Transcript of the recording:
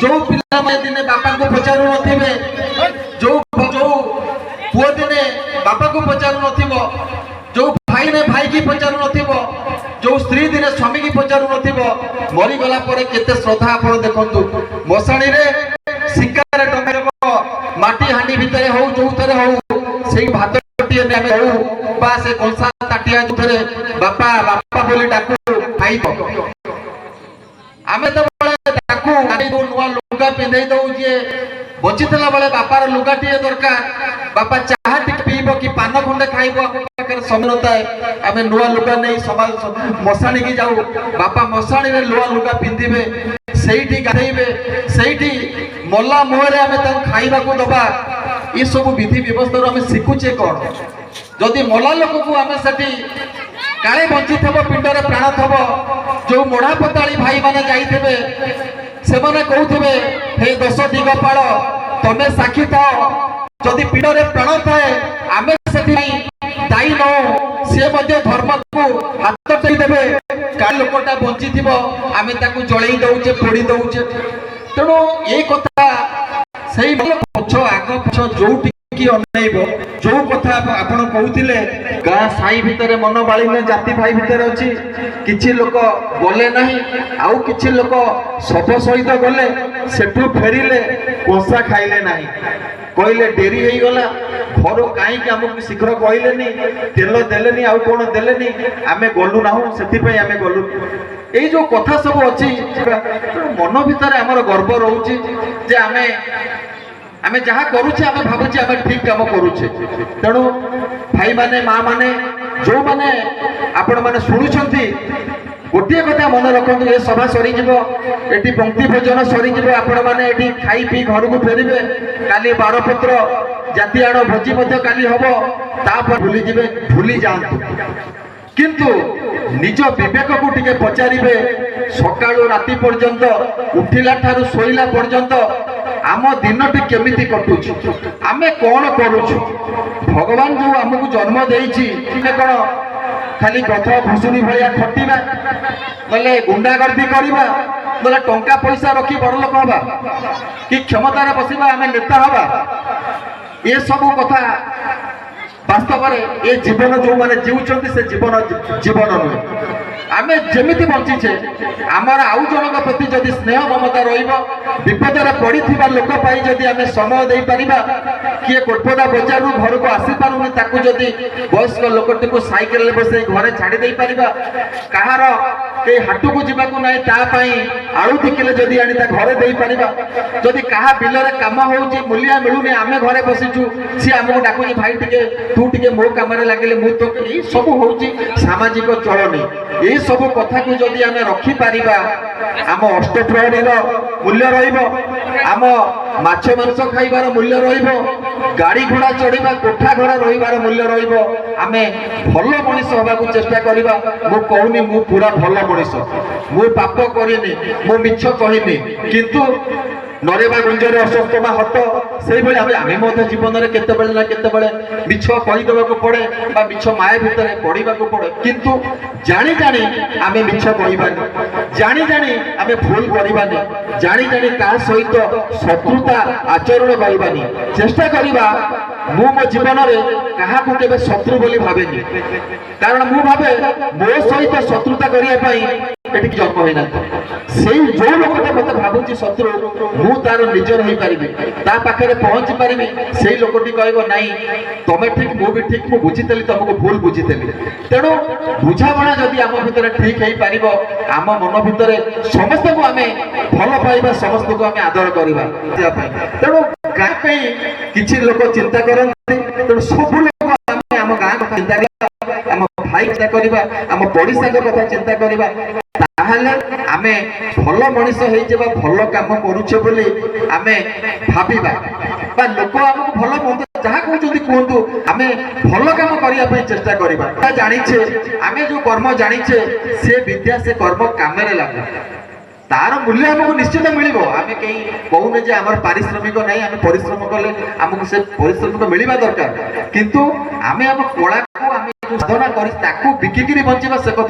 जो पिला दिने बापा को पचारू नथिबे जो जो पुओ दिने बापा को पचारू नथिबो जो भाई ने भाई की पचारू नथिबो जो स्त्री दिने स्वामी की पचारू नथिबो मरी गला परे केते श्रद्धा आपण देखंतु मसाणी रे सिक्कार टंका माटी हांडी भितरे हो जो थरे हो सेई भात टिए ने हमें हो बा से कंसा ताटिया थरे बापा बापा बोली डाकू खाई तो आमे तो डाकू आनी दो नुआ लुगा पिंधै दउ जे बचितला बेले बापार लुगा टिए दरकार बापा चाहा टिक पीबो कि पान खंडे खाइबो पाकर समनता है आमे नुआ लुगा नै समाज मसाणी की जाऊ बापा मसाणी रे नुआ लुगा पिंधिबे सेठी गाधैबे सेठी मोला मोहरे आमे त खाइबा को दबा ये सब विधि व्यवस्था आमे सिखुचे कोन जदि मोला लोक को आमे सेठी काले बंची थबो पिंडरे प्राण थबो जो मोढ़ा पताली भाई माने जाइथबे से माने कहउथबे हे दश दिगपाल तमे साक्षी थाओ जदि पिंडरे प्राण थाए आमे सेठी दाई न से मध्य धर्म को हाथ टई देबे काल लोकटा बंची थिबो आमे ताकू जळेई दउचे फोड़ी दउचे तेणु ये कथा सही पछ आग पछ जोटी की अनैबो जो कथा आपण कहउथिले गा साई भितरे मन बाळीने जाति भाई भितरे अछि किछि लोक गले नाही आउ किछि लोक सब सहित गले सेठु फेरिले कोसा खाइले नाही कहले डेरी हेई गला घर काई के हमकु शीघ्र कहलेनी तेल देलेनी आउ कोन देलेनी आमे गलु नाहु सेति पई आमे गलु ए जो कथा सब अछि मन भितरे हमर गर्व रहउछि जे आमे जहाँ करूचे आमे भाबुचे आमे ठीक काम करूचे तेणु भाई माने माँ माने जो माने आपण माने सुनुछंती गोटे कथा मन रखु ये सभा सरी जीवो एटी पंक्ति भोजन सरी जीवो आपण माने एटी खाई पी घर को फेरिबे काली बारपत्र जाति आड़ भोजी मध्य काली हबो तापर भूली जीवे भूली जांतु किंतु निज विवेक को टिके पचारिबे सकाळु राति पर्यंत उठिला ठारू सोइला पर्यंत आम दिनटी केमिति कटुछि आमे कोन करूछु भगवान जो हमकु जन्म देइछि कोन खाली गथ भुसुनी भया खटिबा नले गुंडागर्दी करबा नले टंका पैसा रखी बड़ लोक हबा कि क्षमता रे बसिबा आमे नेता हबा ये सब कथा वास्तव में ये जीवन जो माने जीवुछंती से जीवन जीवन नुहे आमे जेमिति बंचीचे आमर आउ जनक प्रति जदि स्नेह ममता रहिबो विपदरे पड़िथिबा लोक पाई जदि आमे समय देई परिबा किए कोटपदा बजार रु घर को आसी पारुनी ताकू जदि वयस्क लोकटी को साइकेल ले बसे घरे छाड़ी देई परिबा कहार के हाटू को जीवा को नाही ता पई आळु दिकिले जदि आनी ता घरे देई परिबा जदि कहा बिलरे काम होउची मूल्य मिलुनी आमे घरे बसिचु सी हमको डाकुची भाई टिके तू टिके मो कामरे लागिले मु तो ए सब होउची सामाजिक चलनी ए सब कथा को जदि आमे रखी पारिबा आम अष्टप्रहरी मूल्य रहिबो आम माछ मांस खाइबार मूल्य रहिबो गाड़ी घोड़ा चढ़ीबा कोठा घर रहिबार मूल्य रहिबो आमे भल मनीष होबाकू चेष्टा करिबा मु कहूनी मु पूरा भल मनीष मु पाप करिनी मु मिछ कहिनी किंतु नरेबा गुंजरे अस्वस्थमा हत से बेले आमे मध्य जीवन रे केते बेले ना केते बेले मिछ कहि देबाकू पड़े बा मिछ माया भितरे पड़ीबाकू पड़े किंतु जानी जानी आमे मिछ कहिबानी जानी जानी आमे भूल करिबानी जानी जानी का सहित शत्रुता आचरण करिबानी चेष्टा करिबा मु मो जीवन रे काहा को केबे शत्रु बोली भाबेनी कारण मु भाबे मो सहित शत्रुता करिया पई एठी जन्म होइना सेई जो लोकटा मते भाबुची शत्रु मु तार निजर होई परिबे ता पाखरे पहुंची परिबे सेई लोकटी कहबो नाही तमे ठीक मु भी ठीक मु बुझितली तुमको भूल बुझितली तेणु बुझाबणा जदि आम भितर ठीक हेई पारिबो आम मन भितर समस्त को आमे भल पाइबा समस्त को आमे आदर करिबा तेणु गाँ पे किछि लोक चिंता करନ୍ତି तेणु सब लोक आमे आम गाँ को चिंता करिबा आम भाई चिंता करिबा आम पड़िसा को कथा चिंता करिबा ताहले आमे भल मनीष हेई जेबा भल काम करूछे बोली आमे भाबिबा बा लोक हमको भल मंद जहाँ कहते कहतु आमे भल काम करिया पई चेष्टा करिबा जानिछे आमे जो कर्म जानिछे से विद्या से कर्म कामरे लागू तार मूल्य हमको निश्चित मिलिबो आमे कहीं कहूने जे हमर पारिश्रमिक नहीं आमे परिश्रम कले हमको से परिश्रमिक मिलिबा दरकार किंतु आमे हम कला को आमे जो साधना करी ताकू बिकिकिरी बंचिबा से